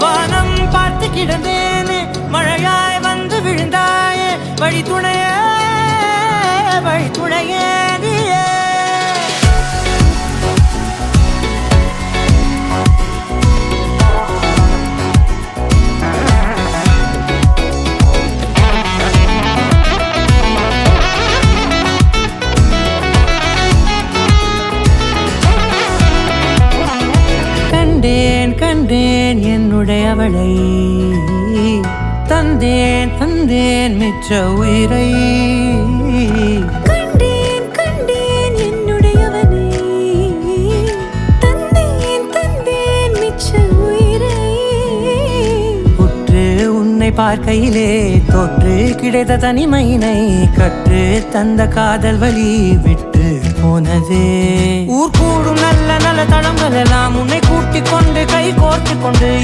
வானம் பார்த்து கிடந்தேனே மழையாய் வந்து விழுந்தாயே வழி துணையே நீயே கண்டேன் என்னுடையவளை தந்தேன் மிச்ச உயிரை கண்டேன் என்னுடையவனை தந்தேன் மிச்ச உயிரை உற்று உன்னை பார்க்கையிலே தொற்று கிடைத்த தனிமையினை கற்று தந்த காதல் வழி விட்டு போனதே ஊர் கூடும் நல்ல நல்ல தளங்கள் எல்லாம் உன்னை கூட்டிக் கொண்டு கை கோர்த்து கொண்டு